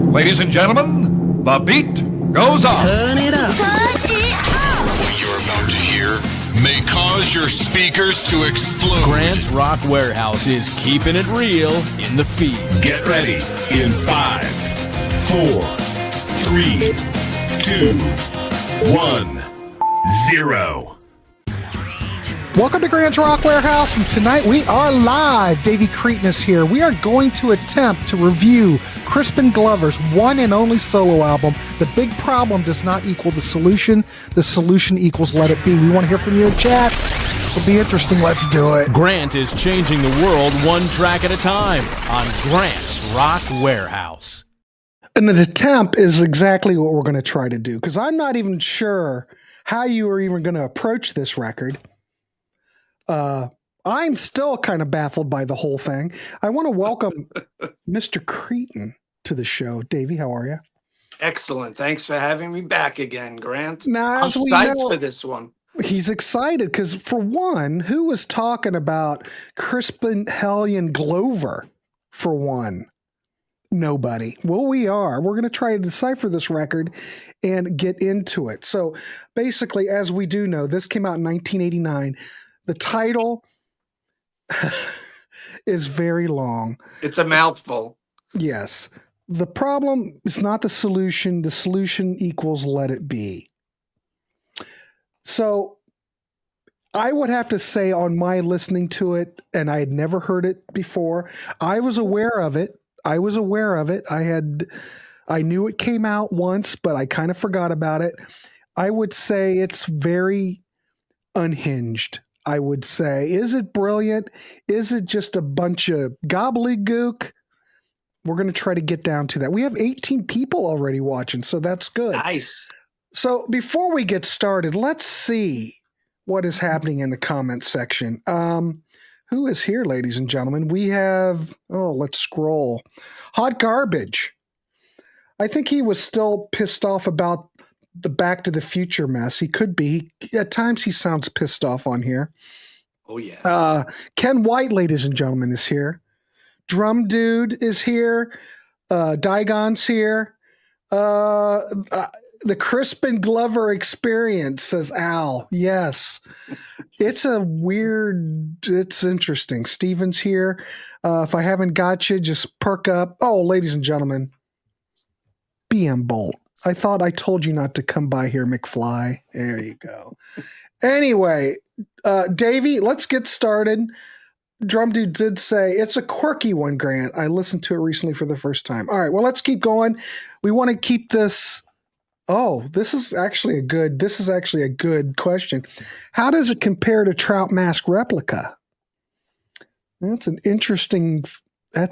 Ladies and gentlemen, the beat goes on. Turn it up. What you're about to hear may cause your speakers to explode. Grant's Rock Warehouse is keeping it real in the feed. Get ready in 5, 4, 3, 2, 1, 0. Welcome to Grant's Rock Warehouse, and tonight we are live. Davey Cretin is here. We are going to attempt to review Crispin Glover's one and only solo album, The Big Problem Does Not Equal the Solution. The solution equals Let It Be. We want to hear from you in chat. It'll be interesting. Let's do it. Grant is changing the world one track at a time on Grant's Rock Warehouse. And an attempt is exactly what we're going to try to do, because I'm not even sure how you are even going to approach this record. I'm still kind of baffled by the whole thing. I want to welcome Mr. Cretin to the show. Davey, how are you? Excellent. Thanks for having me back again, Grant. Now, I'm psyched for this one. He's excited because, for one, who was talking about Crispin Hellion Glover, for one? Nobody. Well, we are. We're going to try to decipher this record and get into it. So, basically, as we do know, this came out in 1989. The title is very long. It's a mouthful. Yes. The problem is not the solution. The solution equals Let It Be. So I would have to say, on my listening to it, and I had never heard it before, I was aware of it. I knew it came out once, but I kind of forgot about it. I would say it's very unhinged. I would say, is it brilliant? Is it just a bunch of gobbledygook? We're going to try to get down to that. We have 18 people already watching, so that's good. Nice. So before we get started, let's see what is happening in the comments section. Who is here, ladies and gentlemen? We have, let's scroll. Hot Garbage. I think he was still pissed off about the Back to the Future mess. He could be. At times he sounds pissed off on here. Oh, yeah. Ken White, ladies and gentlemen, is here. Drum Dude is here. Digon's here. The Crispin Glover experience, says Al. Yes. It's interesting. Steven's here. If I haven't got you, just perk up. Oh, ladies and gentlemen, BM Bolt. I thought I told you not to come by here, McFly. There you go. Anyway, Davey, let's get started. Drum Dude did say it's a quirky one, Grant. I listened to it recently for the first time. All right, well, let's keep going. We want to keep this. Oh, this is actually a good question. How does it compare to Trout Mask Replica? That's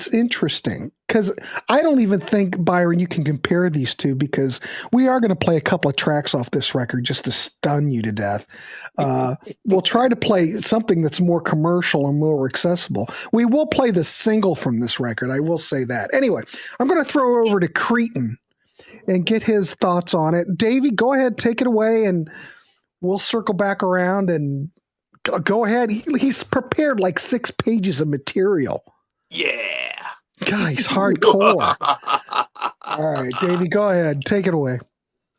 interesting, because I don't even think, Byron, you can compare these two, because we are going to play a couple of tracks off this record just to stun you to death. We'll try to play something that's more commercial and more accessible. We will play the single from this record. I will say that. Anyway, I'm going to throw it over to Cretin and get his thoughts on it. Davey, go ahead, take it away, and we'll circle back around and go ahead. He's prepared like 6 pages of material. Yeah. Guys, hardcore. All right, Davey, go ahead. Take it away.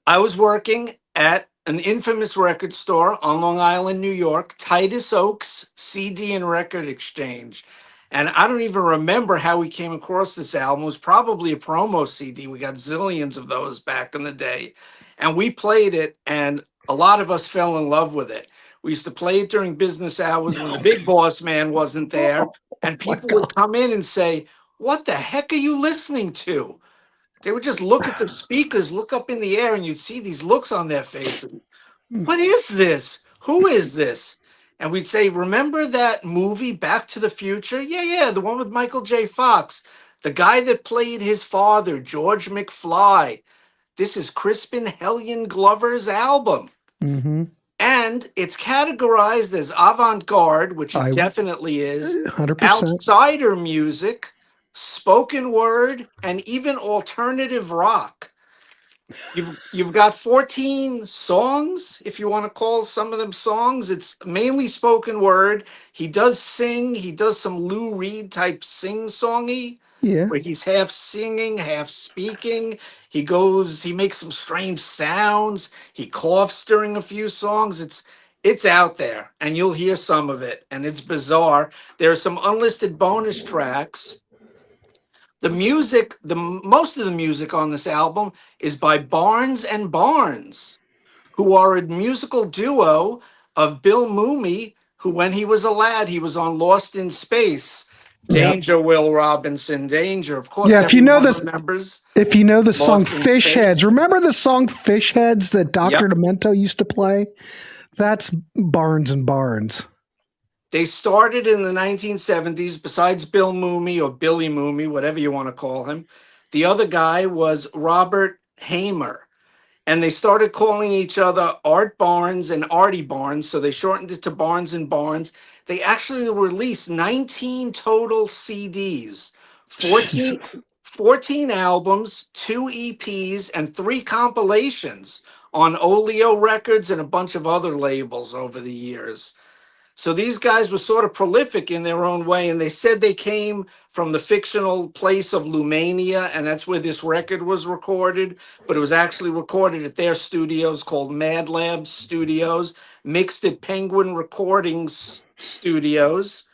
I was working at an infamous record store on Long Island, New York, Titus Oaks CD and Record Exchange. And I don't even remember how we came across this album. It was probably a promo CD. We got zillions of those back in the day. And we played it, and a lot of us fell in love with it. We used to play it during business hours when the big boss man wasn't there. And people would come in and say, "What the heck are you listening to?" They would just look at the speakers, look up in the air, and you'd see these looks on their faces. What is this? Who is this? And we'd say, "Remember that movie, Back to the Future?" Yeah, the one with Michael J. Fox. The guy that played his father, George McFly. This is Crispin Hellion Glover's album. Mm-hmm. And it's categorized as avant-garde, which it definitely is, 100%. Outsider music, spoken word, and even alternative rock. You've got 14 songs, if you want to call some of them songs. It's mainly spoken word. He does sing. He does some Lou Reed type sing-songy Yeah. where he's half singing, half speaking. He makes some strange sounds. He coughs during a few songs. It's out there, and you'll hear some of it, and it's bizarre. There are some unlisted bonus tracks. The music, most of the music on this album is by Barnes and Barnes, who are a musical duo of Bill Mooney, who when he was a lad, he was on Lost in Space. Yeah. Danger, Will Robinson, danger. Of course, Yeah, if you know everyone this, remembers if you know the song Lost in Fish Heads, Space. remember the song Fish Heads that Dr. Yep. Demento used to play? That's Barnes and Barnes. They started in the 1970s, besides Bill Mooney or Billy Mooney, whatever you want to call him. The other guy was Robert Hamer. And they started calling each other Art Barnes and Artie Barnes, so they shortened it to Barnes and Barnes. They actually released 19 total CDs, 14, Jesus. 14 albums, 2 EPs, and 3 compilations on Oleo Records and a bunch of other labels over the years. So these guys were sort of prolific in their own way, and they said they came from the fictional place of Lumania, and that's where this record was recorded, but it was actually recorded at their studios called Mad Labs Studios, mixed at Penguin Recordings Studios.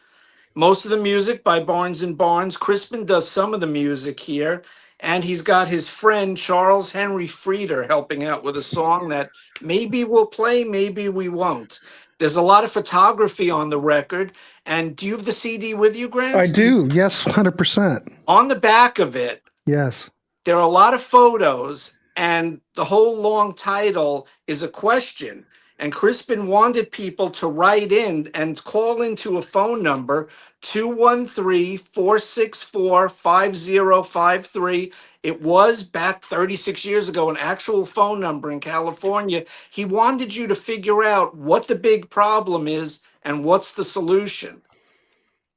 Most of the music by Barnes and Barnes. Crispin does some of the music here, and he's got his friend Charles Henry Frieder helping out with a song that maybe we'll play, maybe we won't. There's a lot of photography on the record. And do you have the CD with you, Grant? I do. Yes, 100%. On the back of it, Yes. there are a lot of photos, and the whole long title is a question. And Crispin wanted people to write in and call into a phone number, 213-464-5053. It was back 36 years ago, an actual phone number in California. He wanted you to figure out what the big problem is and what's the solution.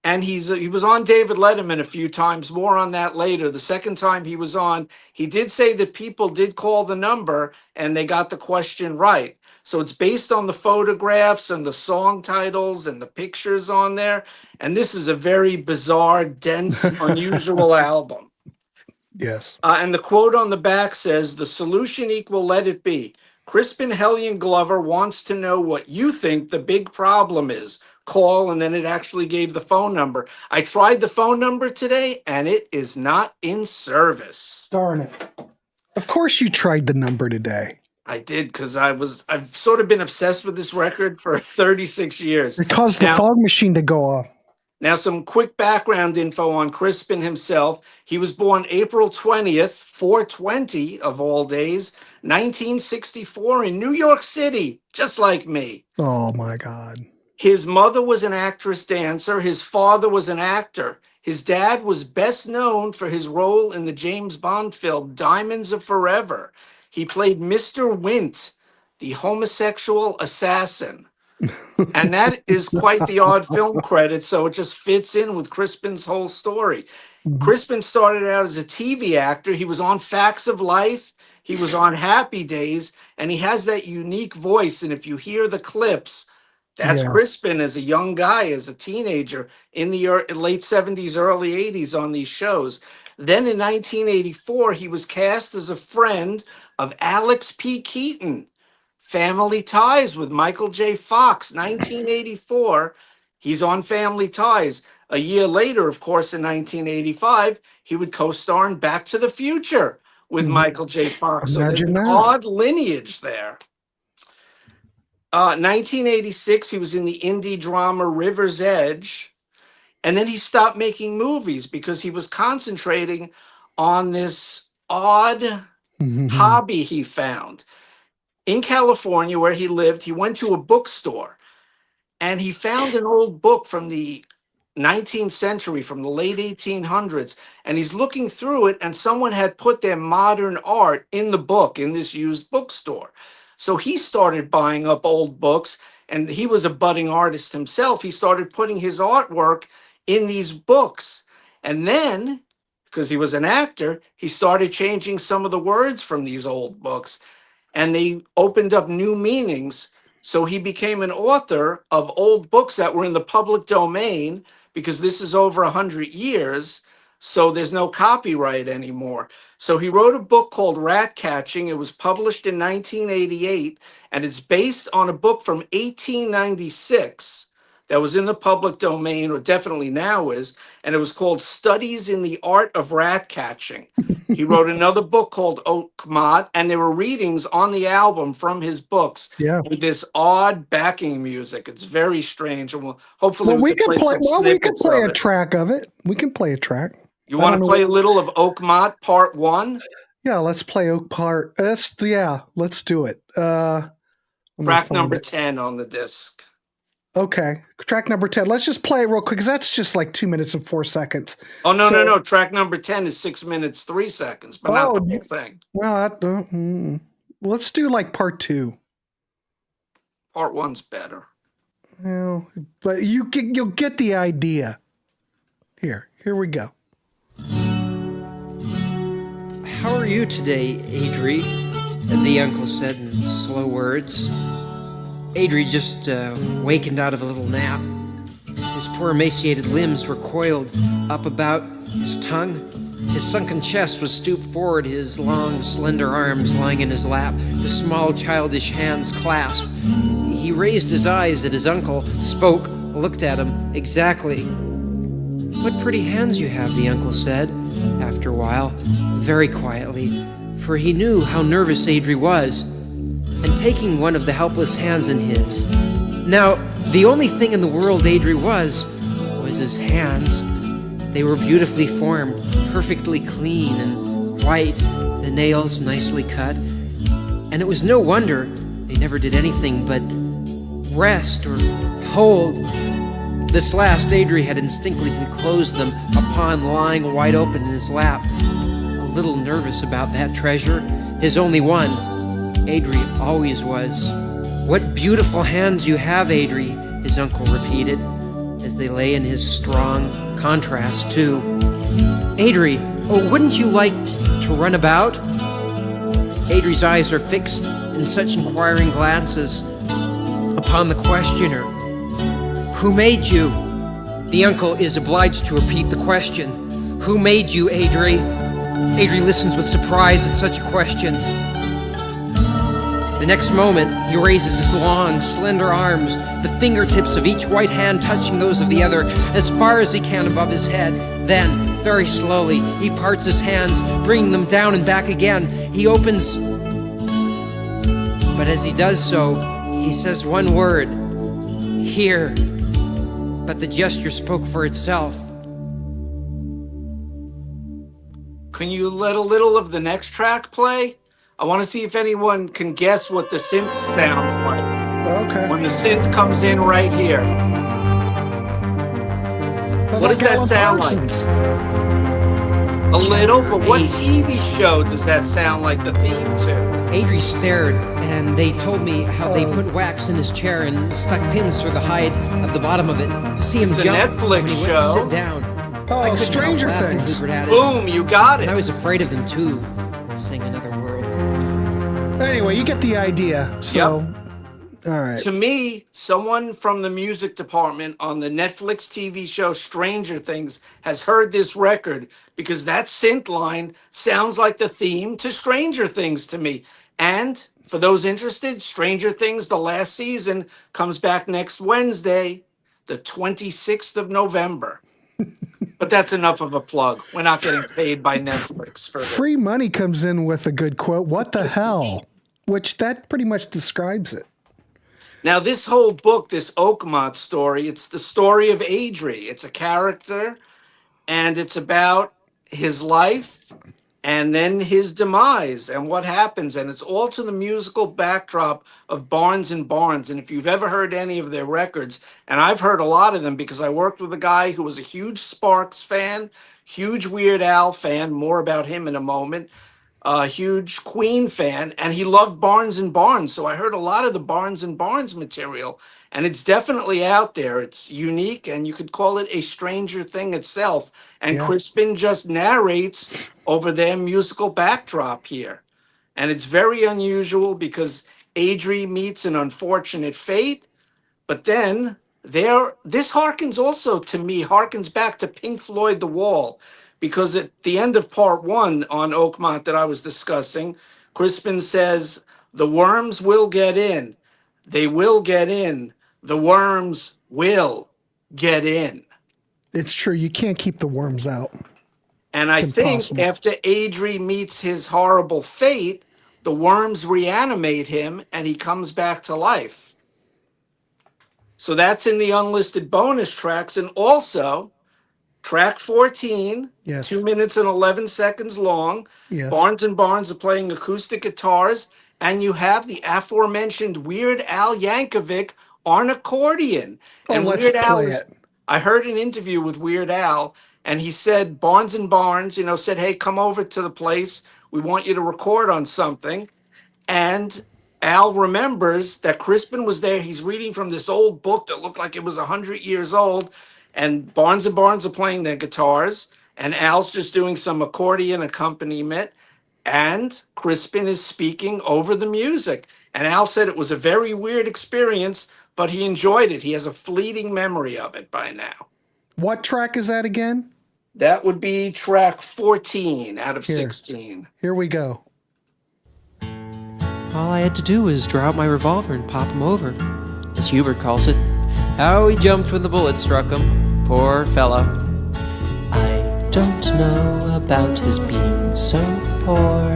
And he was on David Letterman a few times, more on that later. The second time he was on, he did say that people did call the number and they got the question right. So it's based on the photographs and the song titles and the pictures on there. And this is a very bizarre, dense, unusual album. Yes. And the quote on the back says, "The solution equal let it be. Crispin Hellion Glover wants to know what you think the big problem is. Call," and then it actually gave the phone number. I tried the phone number today, and it is not in service. Darn it. Of course you tried the number today. I did, because I've sort of been obsessed with this record for 36 years. It caused the fog machine to go off. Now, some quick background info on Crispin himself. He was born April 20th, 420 of all days, 1964 in New York City, just like me. Oh, my God. His mother was an actress dancer. His father was an actor. His dad was best known for his role in the James Bond film Diamonds Are Forever. He played Mr. Wint, the homosexual assassin. And that is quite the odd film credit, so it just fits in with Crispin's whole story. Crispin started out as a TV actor. He was on Facts of Life. He was on Happy Days, and he has that unique voice. And if you hear the clips, that's Crispin as a young guy, as a teenager in the late 70s, early 80s on these shows. Then in 1984, he was cast as a friend of Alex P. Keaton, Family Ties with Michael J. Fox, 1984. He's on Family Ties. A year later, of course, in 1985, he would co-star in Back to the Future with Michael J. Fox. So there's an odd lineage there. 1986, he was in the indie drama River's Edge. And then he stopped making movies because he was concentrating on this odd hobby he found. In California, where he lived, he went to a bookstore and he found an old book from the 19th century, from the late 1800s. And he's looking through it, and someone had put their modern art in the book in this used bookstore. So he started buying up old books, and he was a budding artist himself. He started putting his artwork in these books. And then, because he was an actor, he started changing some of the words from these old books, and they opened up new meanings. So he became an author of old books that were in the public domain, because this is over 100 years. so there's no copyright anymore. So he wrote a book called Rat Catching. It was published in 1988, and it's based on a book from 1896 that was in the public domain, or definitely now is, and it was called Studies in the Art of Rat Catching. He wrote another book called Oakmont, and there were readings on the album from his books Yeah. with this odd backing music. It's very strange, and hopefully Well, we can play. some Well, we can snippets play of a it. track of it. We can play a track. You I want don't to know play a what- little of Oakmont Part 1? Yeah, let's play Oak Part. Let's do it. Let me Track find number it. 10 on the disc. Okay, track number 10. Let's just play it real quick because that's just like 2 minutes and 4 seconds. Oh, no, So- no. Track number 10 is 6 minutes, 3 seconds, but not Oh, the whole thing. Well, let's do like part 2. Part 1's better. Well, but you'll get the idea. Here we go. How are you today, Adri? The uncle said in slow words. Adri just wakened out of a little nap. His poor emaciated limbs were coiled up about his tongue. His sunken chest was stooped forward, his long, slender arms lying in his lap, the small, childish hands clasped. He raised his eyes at his uncle, spoke, looked at him. Exactly. What pretty hands you have, the uncle said, after a while, very quietly, for he knew how nervous Adri was, and taking one of the helpless hands in his. Now, the only thing in the world Adri was his hands. They were beautifully formed, perfectly clean and white, the nails nicely cut, and it was no wonder they never did anything but rest or hold. This last, Adri had instinctively closed them upon lying wide open in his lap. A little nervous about that treasure, his only one. Adri always was. What beautiful hands you have, Adri, his uncle repeated, as they lay in his strong contrast, too. Adri, oh, wouldn't you like to run about? Adri's eyes are fixed in such inquiring glances upon the questioner. Who made you? The uncle is obliged to repeat the question. Who made you, Adri? Adri listens with surprise at such a question. The next moment, he raises his long, slender arms, the fingertips of each white hand touching those of the other, as far as he can above his head. Then, very slowly, he parts his hands, bringing them down and back again. He opens... But as he does so, he says one word. Here. But the gesture spoke for itself. Can you let a little of the next track play? I want to see if anyone can guess what the synth sounds like. Okay. When the synth comes in right here. Sounds What does that Alan sound like? Parsons. A little, but what 8. TV show does that sound like the theme to? Adri stared, and they told me how they put wax in his chair and stuck pins through the hide of the bottom of it to see him It's a jump Netflix when he went to show. sit down. Oh, I couldn't help Stranger laughing, Things. Hubert added. Boom, you got And I it. was afraid of them too, saying another world. Anyway, you get the idea. So, all right. To me, someone from the music department on the Netflix TV show Stranger Things has heard this record because that synth line sounds like the theme to Stranger Things to me. And for those interested, Stranger Things, the last season, comes back next Wednesday, the 26th of November. But that's enough of a plug. We're not getting paid by Netflix for this. Free money comes in with a good quote. What the hell? Which that pretty much describes it. Now, this whole book, this Oakmont story, it's the story of Adri. It's a character, and it's about his life and then his demise and what happens. And it's all to the musical backdrop of Barnes and Barnes. And if you've ever heard any of their records, and I've heard a lot of them because I worked with a guy who was a huge Sparks fan, huge Weird Al fan, more about him in a moment, a huge Queen fan, and he loved Barnes and Barnes. So I heard a lot of the Barnes and Barnes material, and it's definitely out there. It's unique, and you could call it a stranger thing itself. And Yeah. Crispin just narrates over their musical backdrop here. And it's very unusual because Adri meets an unfortunate fate, but then this harkens also to me, harkens back to Pink Floyd The Wall, because at the end of part one on Oakmont that I was discussing, Crispin says, the worms will get in. They will get in. The worms will get in. It's true. You can't keep the worms out. And I It's think impossible. after Adri meets his horrible fate, the worms reanimate him and he comes back to life. So that's in the unlisted bonus tracks. And also, track 14, Yes. 2 minutes and 11 seconds long. Yes. Barnes and Barnes are playing acoustic guitars. And you have the aforementioned Weird Al Yankovic on accordion. Oh, And let's Weird Al play is, it. I heard an interview with Weird Al, and he said Barnes and Barnes, said, hey, come over to the place. We want you to record on something. And Al remembers that Crispin was there. He's reading from this old book that looked like it was 100 years old. And Barnes are playing their guitars. And Al's just doing some accordion accompaniment. And Crispin is speaking over the music. And Al said it was a very weird experience, but he enjoyed it. He has a fleeting memory of it by now. What track is that again? That would be track 14 out of Here. 16. Here we go. All I had to do was draw out my revolver and pop him over, as Hubert calls it. How he jumped when the bullet struck him. Poor fellow. I don't know about his being so poor.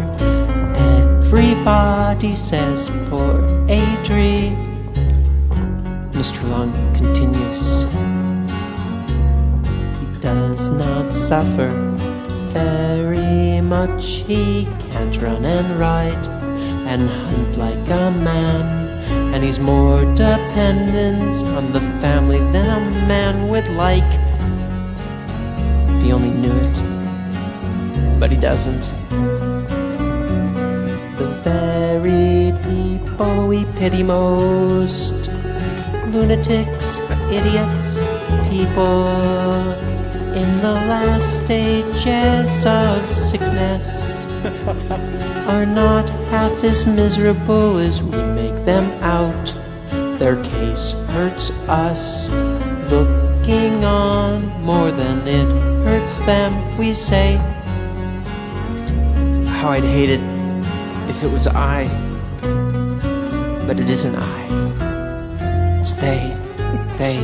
Everybody says poor Adri. Mr. Long continues. He does not suffer very much. He can't run and ride and hunt like a man. And he's more dependent on the family than a man would like. If he only knew it. But he doesn't. The very people we pity most, lunatics, idiots, people in the last stages of sickness, are not half as miserable as we make them out. Their case hurts us, looking on more than it hurts them, we say. How I'd hate it if it was I, but it isn't I. It's they. They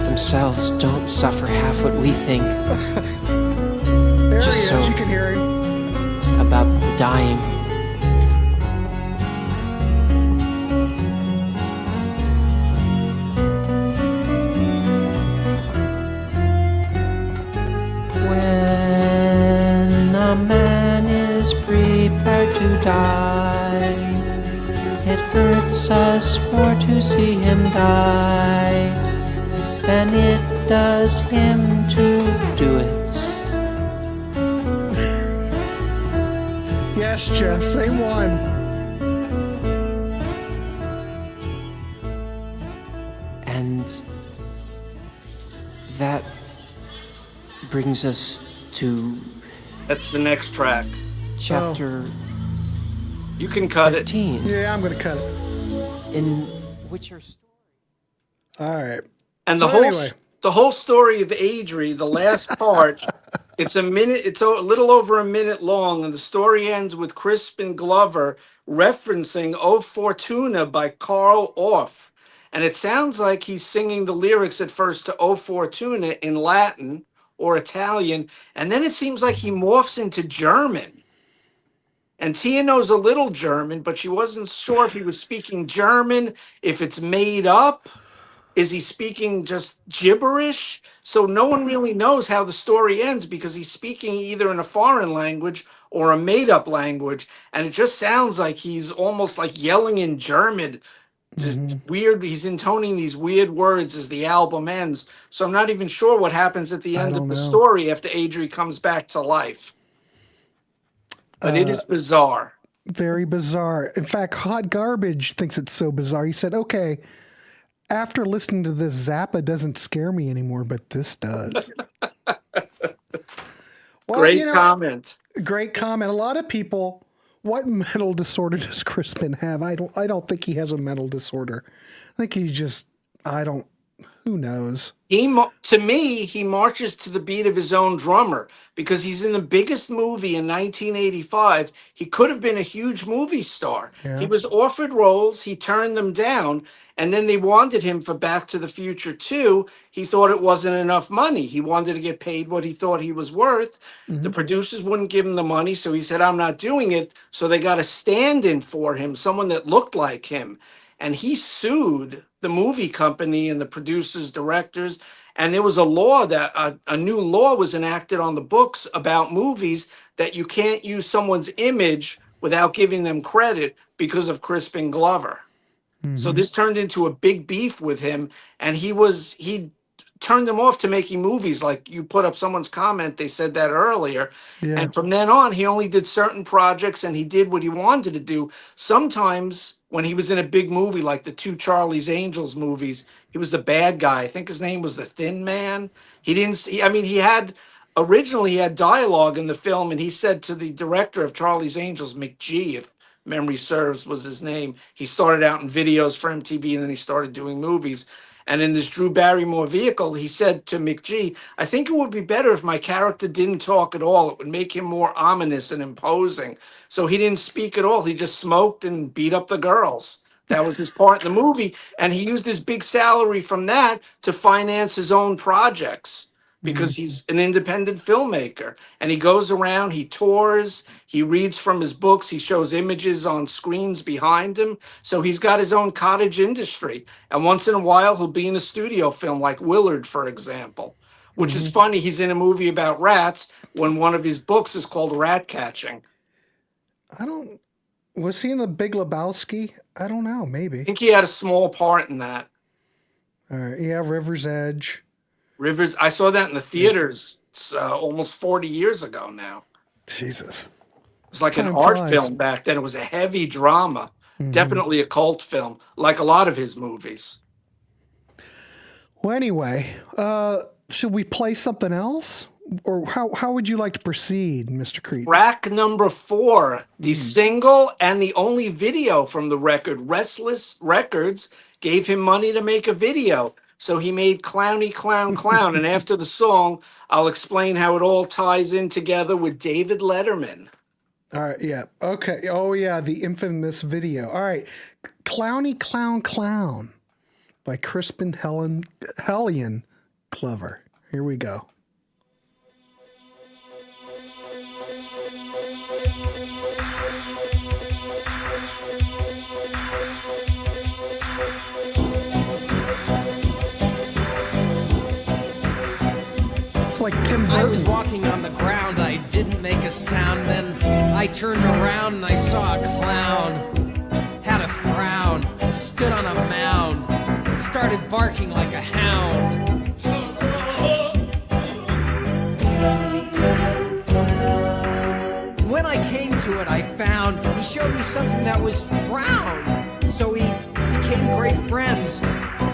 themselves don't suffer half what we think. There Just he is. so- You can hear him. About the dying. When a man is prepared to die, it hurts us more to see him die than it does him to do it. Yes, Jeff, say one. And that brings us to That's the next track. chapter You can cut it. 13, Yeah, I'm going to cut it. in which are All right. And So the whole anyway. the whole story of Adri, the last part, it's a little over a minute long, and the story ends with Crispin Glover referencing O Fortuna by Carl Orff. And it sounds like he's singing the lyrics at first to O Fortuna in Latin or Italian, and then it seems like he morphs into German. And Tia knows a little German, but she wasn't sure if he was speaking German, if it's made up. Is he speaking just gibberish? So no one really knows how the story ends because he's speaking either in a foreign language or a made-up language. And it just sounds like he's almost like yelling in German. Just weird. He's intoning these weird words as the album ends. So I'm not even sure what happens at the I end of don't the know. story after Adri comes back to life. But it is bizarre. Very bizarre. In fact, Hot Garbage thinks it's so bizarre. He said, okay, after listening to this, Zappa doesn't scare me anymore, but this does. Well, Great comment. Great comment. A lot of people, what mental disorder does Crispin have? I don't think he has a mental disorder. I think he's just, I don't who knows? To me, he marches to the beat of his own drummer because he's in the biggest movie in 1985. He could have been a huge movie star. Yeah. He was offered roles, he turned them down, and then they wanted him for Back to the Future 2. He thought it wasn't enough money. He wanted to get paid what he thought he was worth. The producers wouldn't give him the money, so he said, I'm not doing it. So they got a stand-in for him, someone that looked like him. And he sued the movie company and the producers, directors, and there was a law that a new law was enacted on the books about movies that you can't use someone's image without giving them credit because of Crispin Glover. So this turned into a big beef with him, and he turned him off to making movies. Like you put up someone's comment, they said that earlier. Yeah. And from then on, he only did certain projects and he did what he wanted to do. Sometimes when he was in a big movie, like the 2 Charlie's Angels movies, he was the bad guy. I think his name was the Thin Man. Originally he had dialogue in the film, and he said to the director of Charlie's Angels, McG, if memory serves was his name, he started out in videos for MTV and then he started doing movies. And in this Drew Barrymore vehicle, he said to McG, I think it would be better if my character didn't talk at all. It would make him more ominous and imposing. So he didn't speak at all. He just smoked and beat up the girls. That was his part in the movie. And he used his big salary from that to finance his own projects because he's an independent filmmaker. And he goes around, he tours, he reads from his books, he shows images on screens behind him. So he's got his own cottage industry. And once in a while, he'll be in a studio film like Willard, for example, which is funny. He's in a movie about rats when one of his books is called Rat Catching. Was he in The Big Lebowski? I don't know, maybe. I think he had a small part in that. All right, yeah, River's Edge. I saw that in the theaters almost 40 years ago now. Jesus. It was like an Time art flies. film back then. It was a heavy drama. Definitely a cult film, like a lot of his movies. Well, anyway, should we play something else? Or how would you like to proceed, Mr. Cretin? Track number 4, the single and the only video from the record. Restless Records gave him money to make a video. So he made Clowny Clown Clown. And after the song, I'll explain how it all ties in together with David Letterman. All right, yeah. Okay. Oh, yeah, the infamous video. All right. Clowny Clown Clown by Crispin Hellion Glover. Here we go. Like Tim Burton. I was walking on the ground, I didn't make a sound. Then I turned around and I saw a clown. Had a frown, stood on a mound, started barking like a hound. When I came to it, I found he showed me something that was brown. So we became great friends,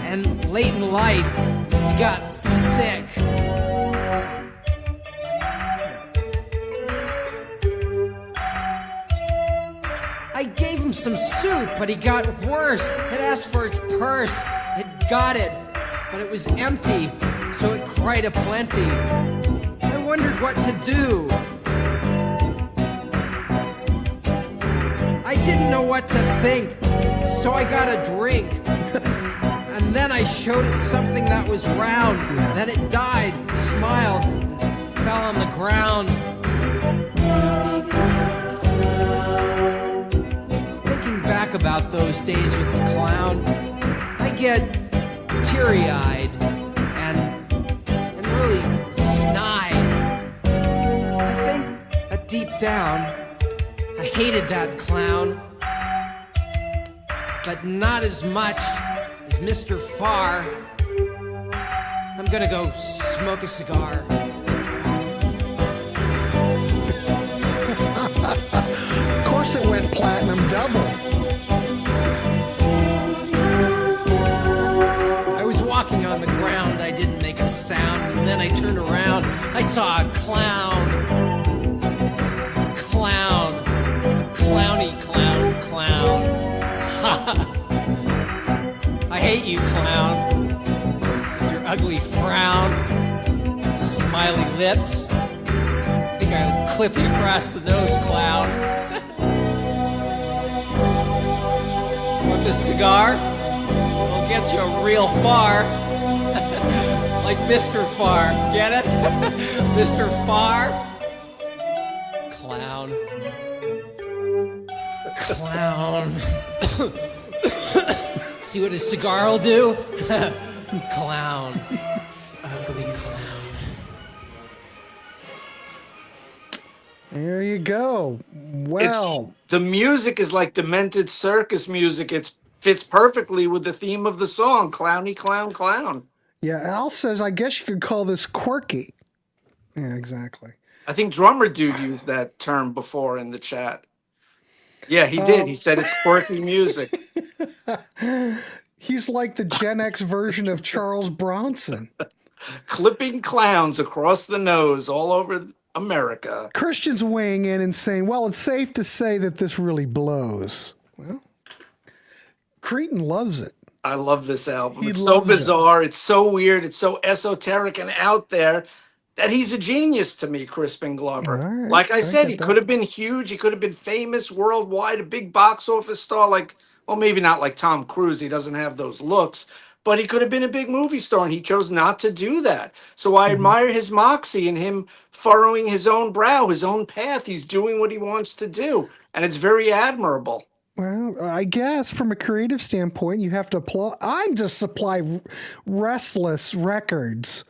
and late in life, he got sick. I gave him some soup, but he got worse. It asked for its purse. It got it, but it was empty, so it cried aplenty. I wondered what to do. I didn't know what to think, so I got a drink. And then I showed it something that was round. Then it died, smiled, and fell on the ground. Back about those days with the clown, I get teary-eyed and really snide. I think that deep down, I hated that clown, but not as much as Mr. Farr. I'm gonna go smoke a cigar. Of course it went platinum double. Walking on the ground, I didn't make a sound, and then I turned around, I saw a clown. Clown. Clowny Clown Clown. I hate you, clown. ugly frown, smiley lips. I think I'll clip you across the nose, clown. Want this cigar? It'll get you real far. Like Mr. Farr. Get it? Mr. Farr? Clown. Clown. See what a cigar will do? Clown. Ugly clown. There you go. Well, The music is like demented circus music. It fits perfectly with the theme of the song, Clowny Clown Clown. yeah, Al says, I guess you could call this quirky. Yeah, exactly. I think Drummer Dude used that term before in the chat. Yeah, he did. He said it's quirky music. He's like the Gen X version of Charles Bronson. Clipping clowns across the nose all over America. Christian's weighing in and saying, well, it's safe to say that this really blows. Well, Cretin loves it. I love this album. He It's so loves it. bizarre. It's so weird. It's so esoteric and out there that he's a genius to me, Crispin Glover. All right, Like I said, get he that. could have been huge. He could have been famous worldwide, a big box office star like, well, maybe not like Tom Cruise. He doesn't have those looks. But he could have been a big movie star, and he chose not to do that. So I admire his moxie and him furrowing his own brow, his own path. He's doing what he wants to do, and it's very admirable. Well, I guess from a creative standpoint, you have to applaud. I'm just supply Restless Records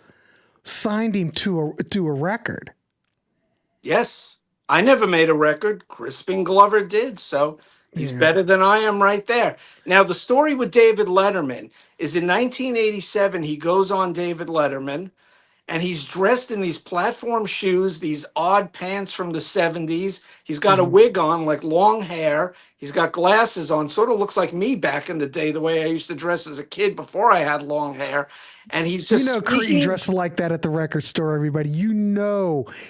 signed him to a record. Yes, I never made a record. Crispin Glover did, so he's better than I am right there. Now, the story with David Letterman is in 1987, he goes on David Letterman, and he's dressed in these platform shoes, these odd pants from the 70s. He's got a wig on, like long hair. He's got glasses on, sort of looks like me back in the day, the way I used to dress as a kid before I had long hair. And he's just Cretin speaking- dressed like that at the record store, everybody.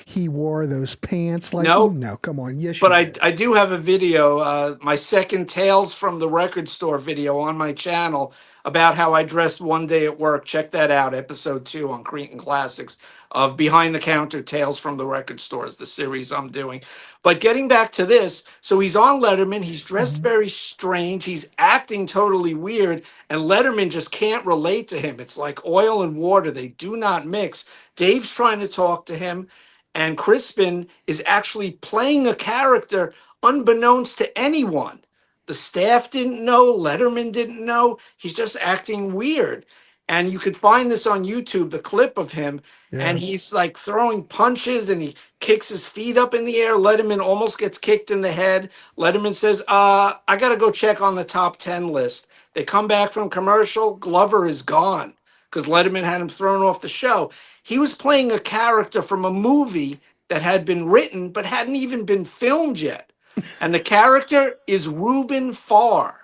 He wore those pants like, Nope. Come on. Yes, But you I, did. I do have a video, my second Tales from the Record Store video on my channel about how I dressed one day at work. Check that out, episode 2 on Cretin Classics of Behind the Counter Tales from the Record Stores, the series I'm doing. But getting back to this, so he's on Letterman. He's dressed very strange. He's acting totally weird, and Letterman just can't relate to him. It's like oil and water. They do not mix. Dave's trying to talk to him, and Crispin is actually playing a character unbeknownst to anyone. The staff didn't know. Letterman didn't know. He's just acting weird. And you could find this on YouTube, the clip of him, and he's like throwing punches and he kicks his feet up in the air. Letterman almost gets kicked in the head. Letterman says, I got to go check on the top 10 list. They come back from commercial. Glover is gone because Letterman had him thrown off the show. He was playing a character from a movie that had been written but hadn't even been filmed yet. And the character is Reuben Farr.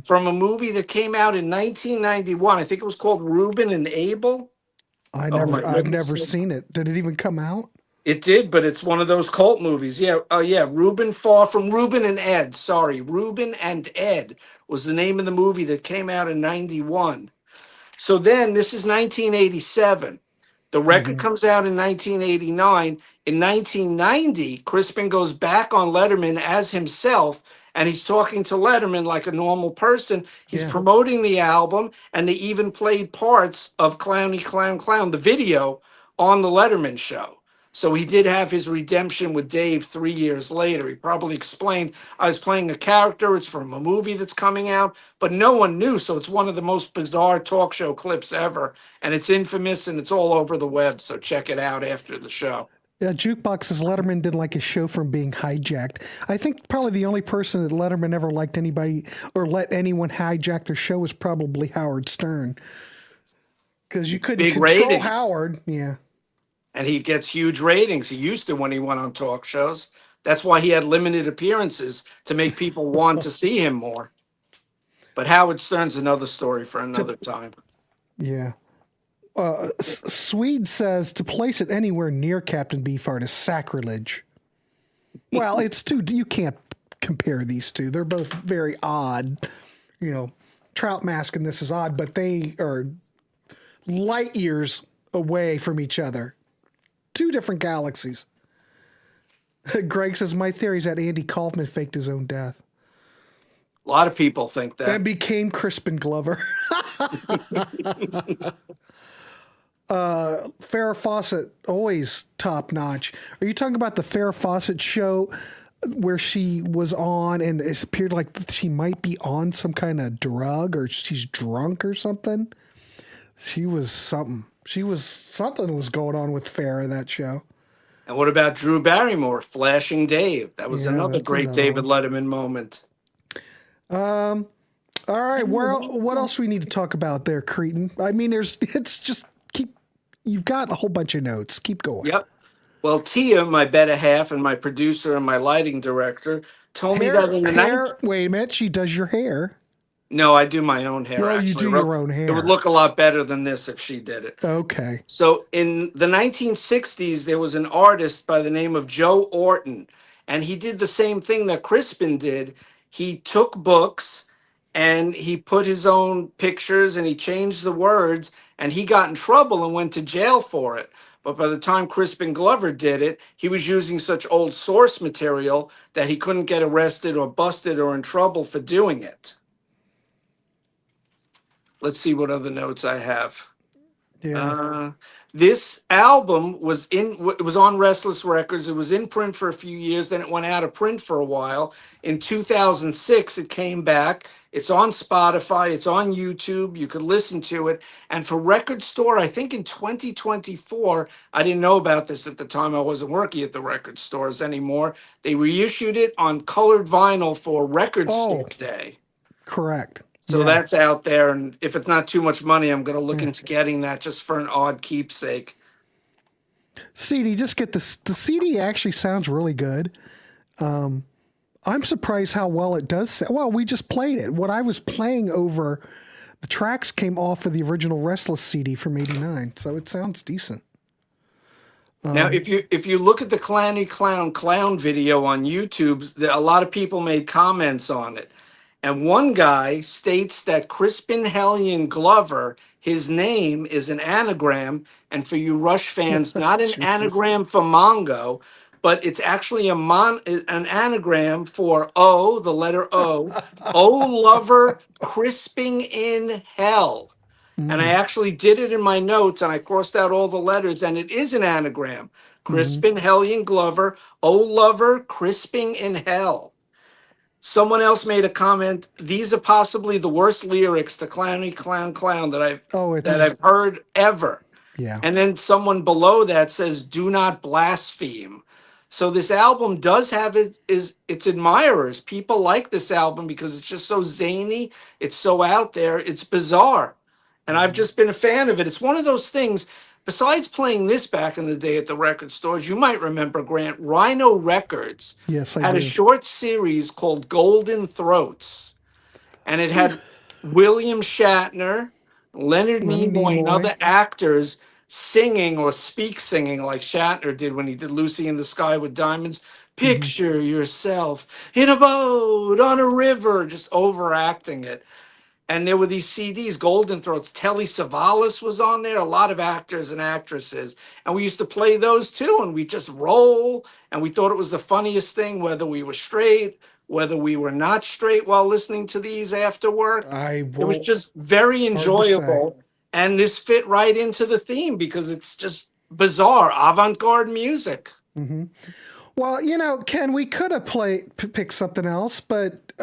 From a movie that came out in 1991. I think it was called Reuben and Abel. I've my goodness. never seen it. Did it even come out? It did, but it's one of those cult movies. Yeah, Reuben Farr from Reuben and Ed. Sorry, Reuben and Ed was the name of the movie that came out in 91. So then this is 1987. The record comes out in 1989. In 1990, Crispin goes back on Letterman as himself, and he's talking to Letterman like a normal person. He's promoting the album, and they even played parts of Clowny Clown Clown, the video, on the Letterman show. So he did have his redemption with Dave 3 years later. He probably explained, I was playing a character, it's from a movie that's coming out, but no one knew, so it's one of the most bizarre talk show clips ever, and it's infamous, and it's all over the web, so check it out after the show. Yeah, Jukebox says Letterman didn't like his show from being hijacked. I think probably the only person that Letterman ever liked anybody or let anyone hijack their show was probably Howard Stern. Because you couldn't Big control ratings. Howard. Yeah. And he gets huge ratings. He used to when he went on talk shows. That's why he had limited appearances to make people want to see him more. But Howard Stern's another story for another time. Yeah. Swede says to place it anywhere near Captain Beefheart is sacrilege. Well, you can't compare these two. They're both very odd. Trout Mask and this is odd, but they are light years away from each other. Two different galaxies. Greg says, my theory is that Andy Kaufman faked his own death. A lot of people think that. And became Crispin Glover. Farrah Fawcett, always top notch. Are you talking about the Farrah Fawcett show where she was on and it appeared like she might be on some kind of drug or she's drunk or something? She was something. Something was going on with Farrah, that show. And what about Drew Barrymore, Flashing Dave? That was another great David one. Letterman moment. All right. Well, what else we need to talk about there, Cretin? I mean, you've got a whole bunch of notes. Keep going. Yep. Well, Tia, my better half and my producer and my lighting director, told me that in the night. Wait a minute. She does your hair. No, I do my own hair. No, you do your own hair. It would look a lot better than this if she did it. Okay. So in the 1960s, there was an artist by the name of Joe Orton, and he did the same thing that Crispin did. He took books and he put his own pictures and he changed the words, and he got in trouble and went to jail for it. But by the time Crispin Glover did it, he was using such old source material that he couldn't get arrested or busted or in trouble for doing it. Let's see what other notes I have. Yeah. This album was on Restless Records. It was in print for a few years. Then it went out of print for a while. In 2006, it came back. It's on Spotify. It's on YouTube. You could listen to it. And for Record Store, I think in 2024, I didn't know about this at the time. I wasn't working at the record stores anymore. They reissued it on colored vinyl for Record Store Day. Correct. So that's out there, and if it's not too much money, I'm going to look into getting that just for an odd keepsake. CD, just get this. The CD actually sounds really good. I'm surprised how well it does. Well, we just played it. What I was playing over, the tracks came off of the original Restless CD from '89, so it sounds decent. Now, if you look at the Clowny Clown Clown video on YouTube, a lot of people made comments on it. And one guy states that Crispin Hellion Glover, his name is an anagram. And for you Rush fans, not an anagram for Mongo, but it's actually an anagram for O, the letter O, O lover crisping in hell. And I actually did it in my notes and I crossed out all the letters and it is an anagram. Crispin Hellion Glover, O lover crisping in hell. Someone else made a comment. These are possibly the worst lyrics to Clowny Clown Clown that I've heard ever. Yeah. And then someone below that says, "Do not blaspheme." So this album does have its admirers. People like this album because it's just so zany. It's so out there. It's bizarre. And I've just been a fan of it. It's one of those things. Besides playing this back in the day at the record stores, you might remember, Grant, Rhino Records had a short series called Golden Throats. And it had William Shatner, Leonard Nimoy, and other actors singing or singing like Shatner did when he did Lucy in the Sky with Diamonds. Picture yourself in a boat on a river, just overacting it. And there were these CDs, Golden Throats. Telly Savalas was on there, a lot of actors and actresses. And we used to play those too, and we just roll. And we thought it was the funniest thing, whether we were straight, whether we were not straight while listening to these after work. It was just very enjoyable. And this fit right into the theme because it's just bizarre, avant-garde music. Mm-hmm. Well, Ken, we could have picked something else, but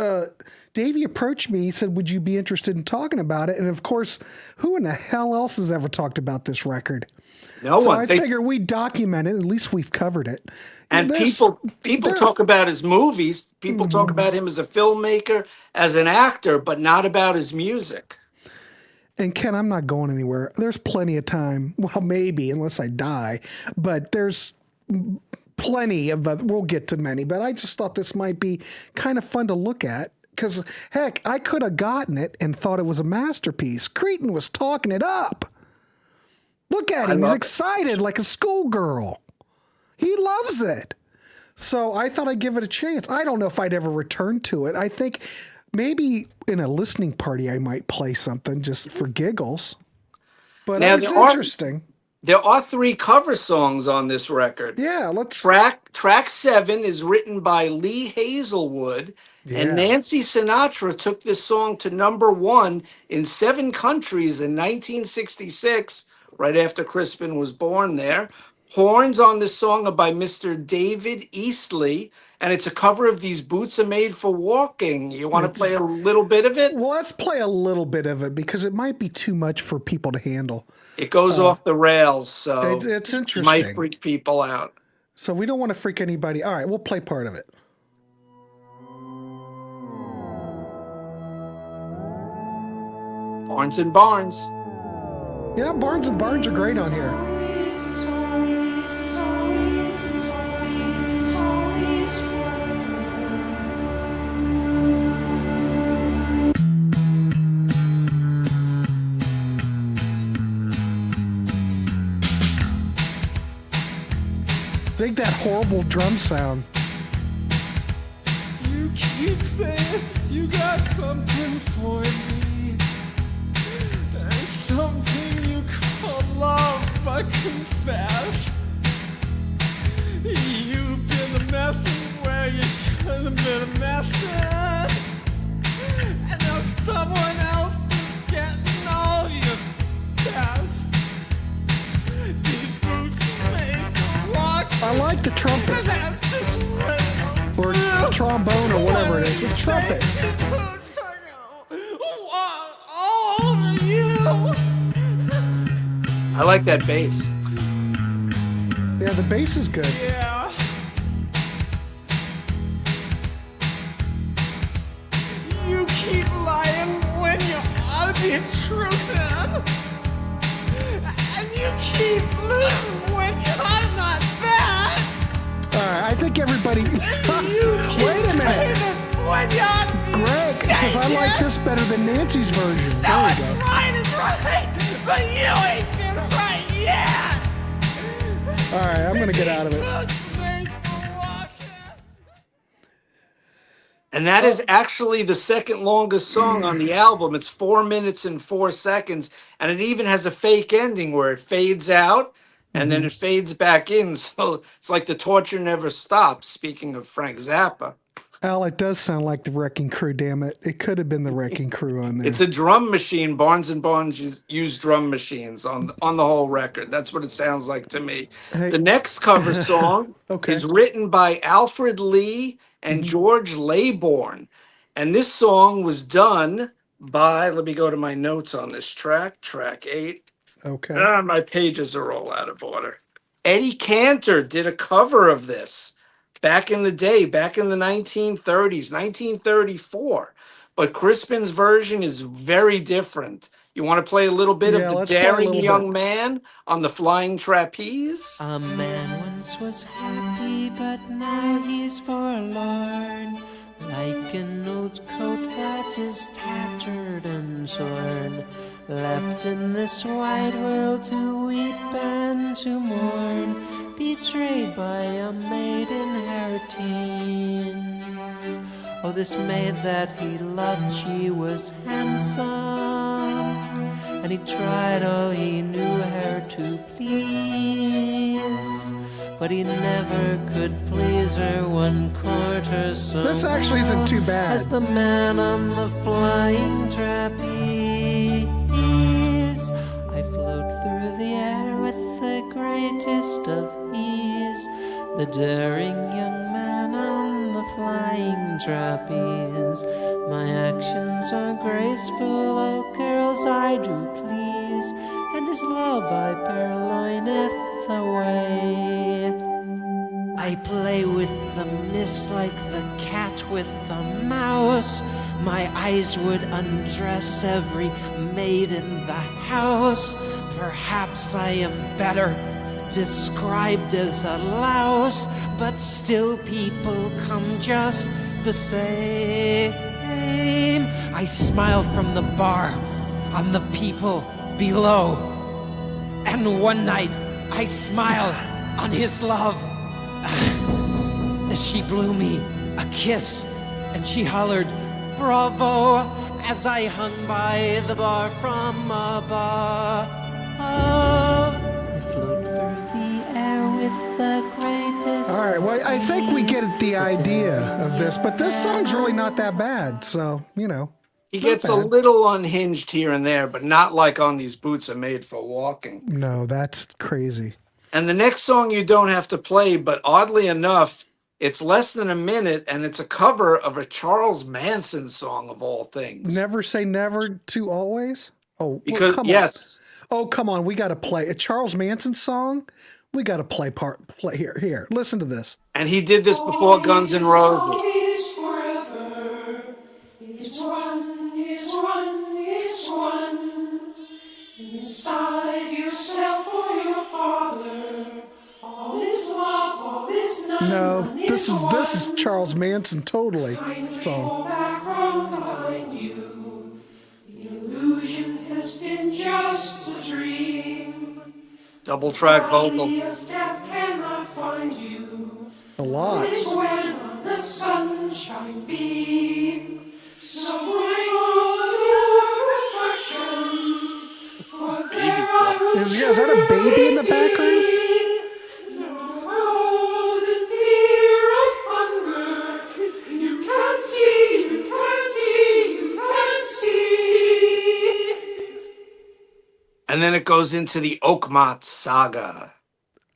Davey approached me. He said, would you be interested in talking about it? And of course, who in the hell else has ever talked about this record? No one. I figure we document it. At least we've covered it. And people talk about his movies. People talk about him as a filmmaker, as an actor, but not about his music. And Ken, I'm not going anywhere. There's plenty of time. Well, maybe, unless I die. But there's plenty of, we'll get to many. But I just thought this might be kind of fun to look at. Because, heck, I could have gotten it and thought it was a masterpiece. Cretin was talking it up. Look at him. He's excited like a schoolgirl. He loves it. So I thought I'd give it a chance. I don't know if I'd ever return to it. I think maybe in a listening party I might play something just for giggles. But Now, it's interesting. There are 3 cover songs on this record. Yeah, let's. Track 7 is written by Lee Hazelwood, and Yeah. Nancy Sinatra took this song to #1 in 7 countries in 1966, right after Crispin was born there. Horns on this song are by Mr. David Eastley, and it's a cover of These Boots Are Made for Walking. You want to play a little bit of it? Well, let's play a little bit of it because it might be too much for people to handle. It goes off the rails, so it's interesting. It might freak people out. So we don't want to freak anybody. All right, we'll play part of it. Barnes and Barnes. Yeah, Barnes and Barnes are great on here. Dig that horrible drum sound. You keep saying you got something for me, and something you call love, but confess you've been messing where you should have been messing, and now someone else is getting all your best. These boots made for walking. I like the trumpet. That's just right. Or trombone or whatever it is. It's trumpet. All over you. I like that bass. Yeah, the bass is good. Yeah. You keep lying when you ought to be truthing. And you keep losing when you're not bad. All right, I think everybody. Wait a minute. When you ought to be Greg says I like this better than Nancy's version. No, There it's we go. right is right, but you ain't been right yet. All right, I'm gonna get out of it. And that is actually the second longest song on the album. It's 4 minutes and 4 seconds. And it even has a fake ending where it fades out and then it fades back in. So it's like the torture never stops, speaking of Frank Zappa. Al, it does sound like the Wrecking Crew, damn it. It could have been the Wrecking Crew on there. It's a drum machine. Barnes and Barnes use drum machines on the whole record. That's what it sounds like to me. Hey. The next cover song Okay. is written by Alfred Lee and George Laybourne. And this song was done by, let me go to my notes on this track 8. Okay. My pages are all out of order. Eddie Cantor did a cover of this back in the day, back in the 1930s, 1934. But Crispin's version is very different. You want to play a little bit Yeah, of the let's play a daring little young bit. man on the flying trapeze? A man once was happy, but now he's forlorn, like an old coat that is tattered and torn, left in this wide world to weep and to mourn, betrayed by a maid in her teens. Oh, this maid that he loved, she was handsome, and he tried all he knew her to please, but he never could please her 1/4 so This actually isn't too bad. as the man on the flying trapeze. I float through the air with the greatest of ease, the daring young man on the flying trapeze. My actions are graceful, all girls I do please, and his love I purloineth away. I play with the mist like the cat with the mouse. My eyes would undress every maid in the house. Perhaps I am better described as a louse, but still people come just the same. I smile from the bar on the people below, and one night I smile on his love. She blew me a kiss and she hollered bravo as I hung by the bar from above. with the greatest. All right, well, I think we get the idea of this, but this song's really not that bad. So, you know. He gets a little unhinged here and there, but not like on These Boots Are Made for Walking. No, that's crazy. And the next song you don't have to play, but oddly enough, it's less than a minute, and it's a cover of a Charles Manson song of all things. Never Say Never to Always? Oh, because come yes. On. Oh, come on. We got to play a Charles Manson song. We got to play here. Here, listen to this. And he did this before Guns N' Roses. Is forever. Is one. Inside yourself for your father. All is love, all is none. No, this is Charles Manson totally song. Back from behind you. The illusion has been just a dream. Double track vocal. Of death cannot find you. A lot. Is when on the sunshine beam. So bring all of your reflections. For there I will Is that a baby in the background? And then it goes into the Oakmont saga,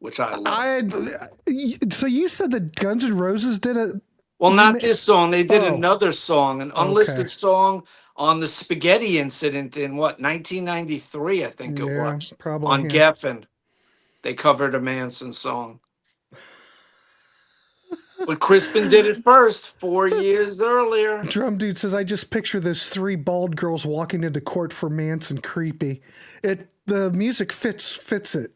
which I love. So you said that Guns N' Roses did a... Well, not this song. They did another song, an unlisted song on the Spaghetti Incident in, 1993, I think it was. Probably. On Geffen. They covered a Manson song. But Crispin did it first, 4 years earlier. Drum Dude says, I just picture those three bald girls walking into court for Manson. Creepy. The music fits it.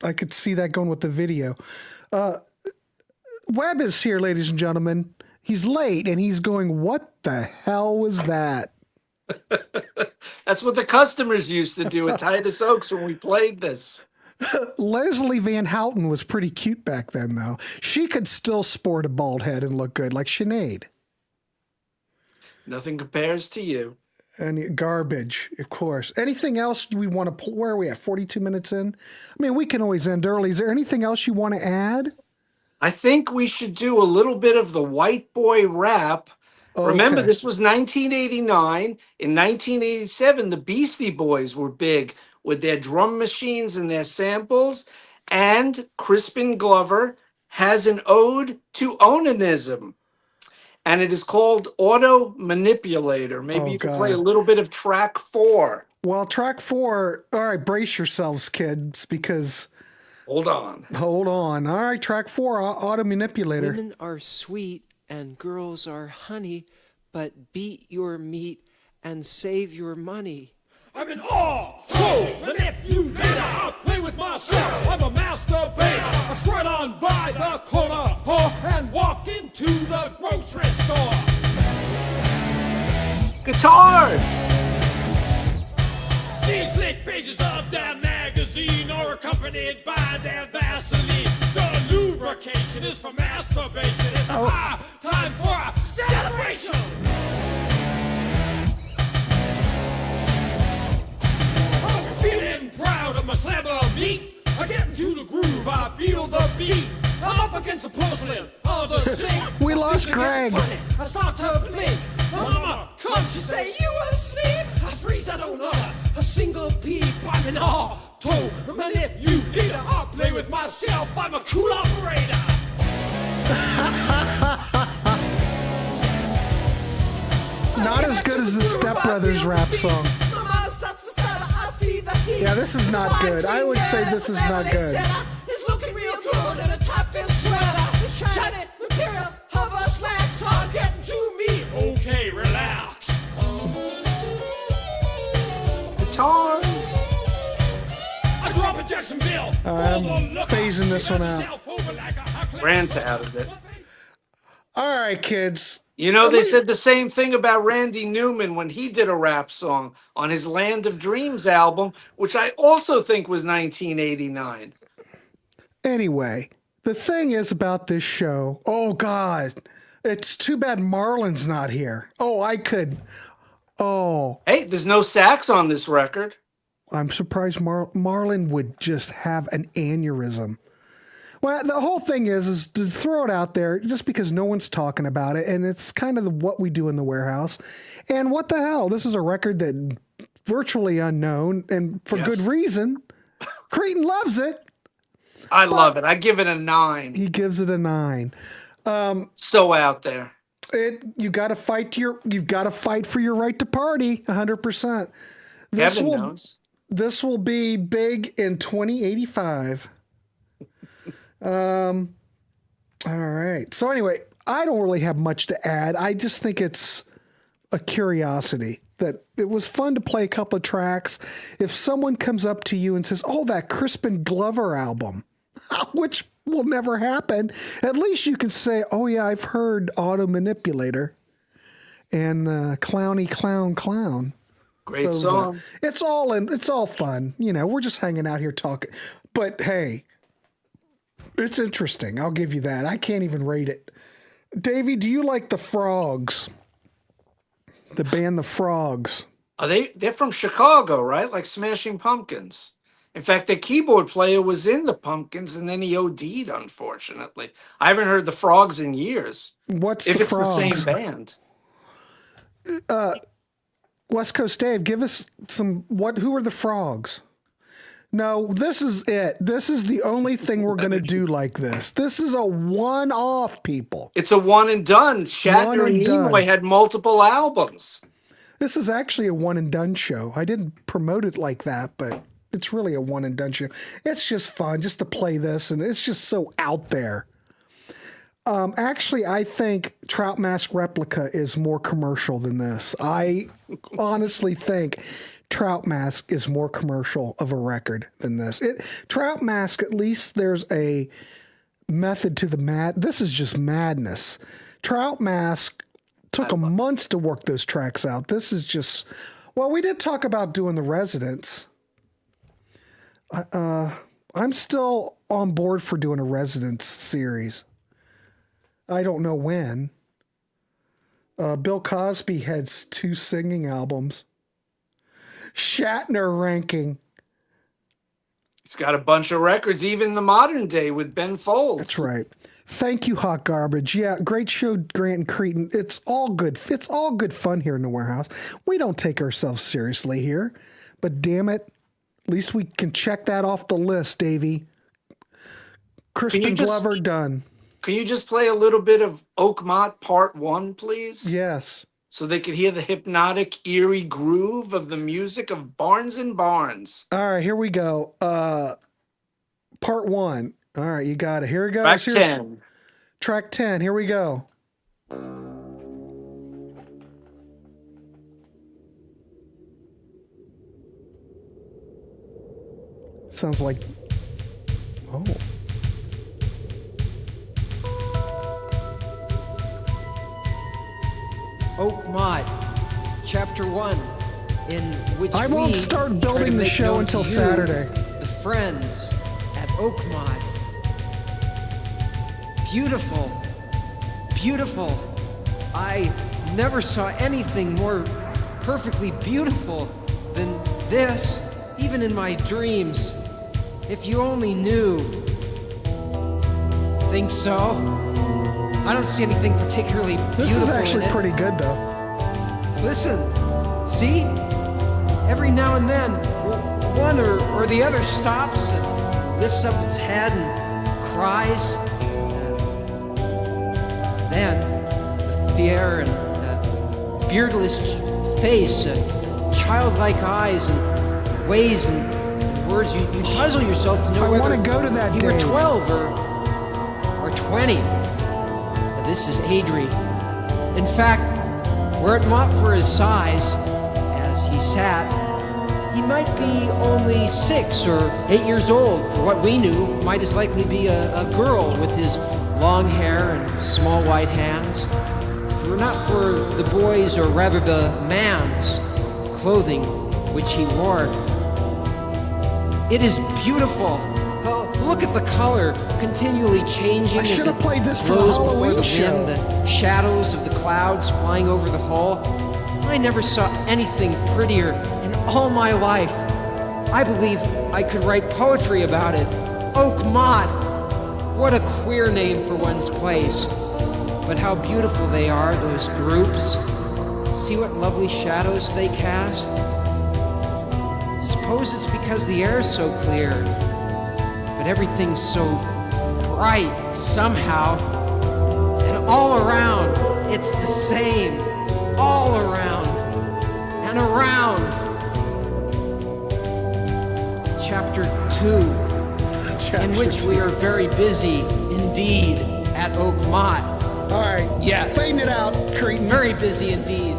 I could see that going with the video. Webb is here, ladies and gentlemen. He's late, and he's going, what the hell was that? That's what the customers used to do at Titus Oaks when we played this. Leslie Van Houten was pretty cute back then, though. She could still sport a bald head and look good, like Sinead. Nothing compares to you. And garbage, of course. Anything else we want to... Where are we at? 42 minutes in? I mean, we can always end early. Is there anything else you want to add? I think we should do a little bit of the white boy rap. Okay. Remember, this was 1989. In 1987, the Beastie Boys were big with their drum machines and their samples. And Crispin Glover has an ode to onanism. And it is called Auto Manipulator. Maybe you can play a little bit of track 4. Well, track 4, all right, brace yourselves, kids, because... Hold on. All right, track 4, Auto Manipulator. Women are sweet and girls are honey, but beat your meat and save your money. I'm an manipulator. I play with myself. I'm a masturbator. I strut on by the corner and walk into the grocery store. Guitars. These slick pages of their magazine are accompanied by their Vaseline. The lubrication is for masturbation. It's time for a celebration. Feeling proud of my slammer beat. I get into the groove, I feel the beat. I'm up against the porcelain on the sink. We lost Greg. I start to blink. Mama, come to say you asleep. I freeze, I don't utter a single peep. I'm an auto manipulator. I play with myself, I'm a cool operator. Not as good as the Step Brothers rap song. Yeah, this is not good. I would say this is not good. He's looking real good in a tight fit sweater. Shiny material of a slacks are getting to me. Okay, relax. Guitar. I drop a Jacksonville. I'm phasing this one out. Rant's out of it. All right, kids. You know, they said the same thing about Randy Newman when he did a rap song on his Land of Dreams album, which I also think was 1989. Anyway, the thing is about this show, oh, God, it's too bad Marlon's not here. Hey, there's no sax on this record. I'm surprised Marlon would just have an aneurysm. Well, the whole thing is to throw it out there just because no one's talking about it, and it's kind of what we do in the warehouse. And what the hell? This is a record that virtually unknown, and for good reason. Cretin loves it. I love it. I give it a 9. He gives it a 9. So out there. You've got to fight for your right to party 100%. Heaven knows. This will be big in 2085. All right. So anyway, I don't really have much to add. I just think it's a curiosity that it was fun to play a couple of tracks. If someone comes up to you and says, "Oh, that Crispin Glover album," which will never happen, at least you can say, "Oh yeah, I've heard Auto Manipulator and Clowny Clown Clown." Great song. It's all fun. We're just hanging out here talking. But hey, it's interesting. I'll give you that. I can't even rate it. Davey, do you like the Frogs? The band The Frogs. They're from Chicago, right? Like Smashing Pumpkins. In fact, the keyboard player was in the Pumpkins and then he OD'd, unfortunately. I haven't heard the Frogs in years. What's if the it's Frogs? the same band. West Coast Dave, give us who are the Frogs? No, this is it. This is the only thing we're going to do like this. This is a one-off, people. It's a one and done. Shatner and Nimoy had multiple albums. This is actually a one and done show. I didn't promote it like that, but it's really a one and done show. It's just fun just to play this, and it's just so out there. Actually, I think Trout Mask Replica is more commercial than this. I honestly think Trout Mask is more commercial of a record than this. Trout Mask, at least there's a method to the this is just madness. Trout Mask took months to work those tracks out. This is just, well, we did talk about doing The Residents. I'm still on board for doing a Residents series. I don't know when. Bill Cosby had 2 singing albums. Shatner ranking. He's got a bunch of records, even the modern day with Ben Folds. That's right. Thank you, Hot Garbage. Yeah, great show, Grant and Cretin. It's all good. It's all good fun here in the warehouse. We don't take ourselves seriously here, but damn it, at least we can check that off the list, Davey. Crispin Glover done. Can you just play a little bit of Oakmont Part 1, please? Yes. So they could hear the hypnotic, eerie groove of the music of Barnes and Barnes. All right, here we go. Part 1. All right, you got it. Here it goes. Track 10. Track 10. Here we go. Sounds like... Oh. Oakmont, Chapter 1, in which I won't start building the show until Saturday. The friends at Oakmont. Beautiful, beautiful. I never saw anything more perfectly beautiful than this, even in my dreams. If you only knew. Think so? I don't see anything particularly beautiful. This is actually pretty good, though. Listen, see? Every now and then, one or the other stops and lifts up its head and cries. Then, the fair and beardless face, childlike eyes and ways and words, you puzzle yourself to know whether go to that you were 12 or 20. This is Adri. In fact, were it not for his size, as he sat, he might be only 6 or 8 years old. For what we knew, might as likely be a girl with his long hair and small white hands. If it were not for the boy's, or rather the man's, clothing which he wore. It is beautiful. Look at the color continually changing as it played this blows for the before the Halloween wind, the shadows of the clouds flying over the hall. I never saw anything prettier in all my life. I believe I could write poetry about it. Oakmont, What a queer name for one's place. But how beautiful they are, those groups. See what lovely shadows they cast? Suppose it's because the air is so clear, but everything's so bright somehow. And all around, it's the same. All around and around. Chapter 2, in which we are very busy indeed at Oakmont. All right. Yes. Fading it out, Cretin. Very busy indeed.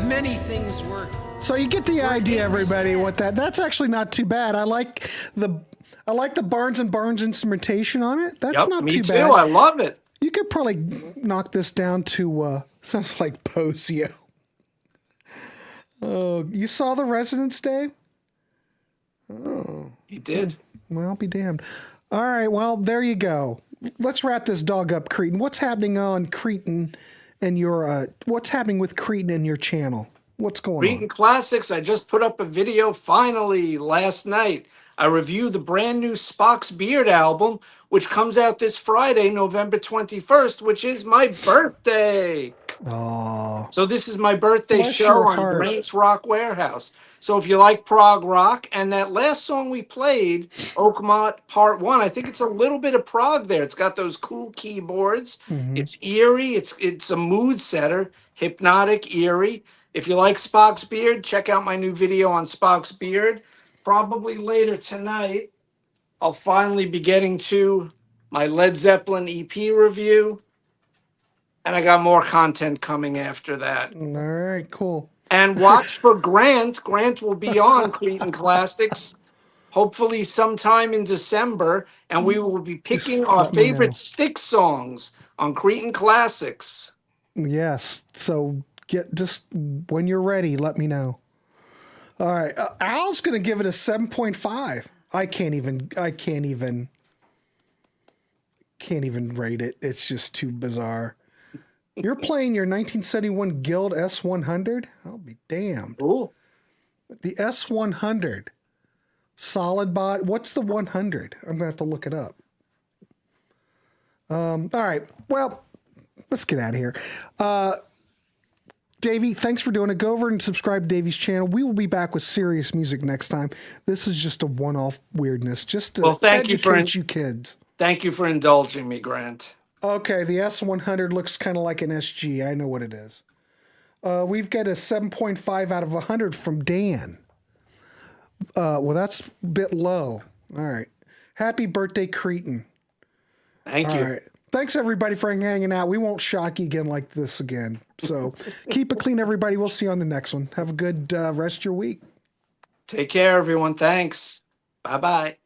Many things were. So you get the idea, everybody. What that's actually not too bad. I like the Barnes and Barnes instrumentation on it. That's not too bad. Me too. I love it. You could probably knock this down to sounds like Posio. Oh, you saw The Residence, Dave? Oh, he did. Well, I'll be damned. All right. Well, there you go. Let's wrap this dog up, Cretin. What's happening on Cretin and your what's happening with Cretin and your channel? What's going Cretin on? Classics. I just put up a video finally last night. I reviewed the brand new Spock's Beard album, which comes out this Friday, November 21st, which is my birthday. Oh. So this is my birthday Bless show your on heart. Grant's Rock Warehouse. So if you like prog rock, and that last song we played, Oakmont Part 1, I think it's a little bit of prog there. It's got those cool keyboards. Mhm. It's eerie. It's a mood setter, hypnotic, eerie. If you like Spock's Beard, check out my new video on Spock's Beard. Probably later tonight, I'll finally be getting to my Led Zeppelin EP review. And I got more content coming after that. All right, cool. And watch for Grant. Grant will be on Cretin Classics, hopefully sometime in December. And we will be picking Just our let me know. favorite stick songs on Cretin Classics. Yes. So just when you're ready, let me know. All right. Al's going to give it a 7.5. I can't even rate it. It's just too bizarre. You're playing your 1971 Guild S100? I'll be damned. Ooh. The S100. Solid bot. What's the 100? I'm going to have to look it up. All right. Well, let's get out of here. Davey, thanks for doing it. Go over and subscribe to Davey's channel. We will be back with serious music next time. This is just a one-off weirdness, just to educate you kids. Thank you for indulging me, Grant. Okay, the S100 looks kind of like an SG. I know what it is. We've got a 7.5 out of 100 from Dan. Well, that's a bit low. All right. Happy birthday, Cretin. Thank you. All right. Thanks, everybody, for hanging out. We won't shock you again like this again. So keep it clean, everybody. We'll see you on the next one. Have a good rest of your week. Take care, everyone. Thanks. Bye-bye.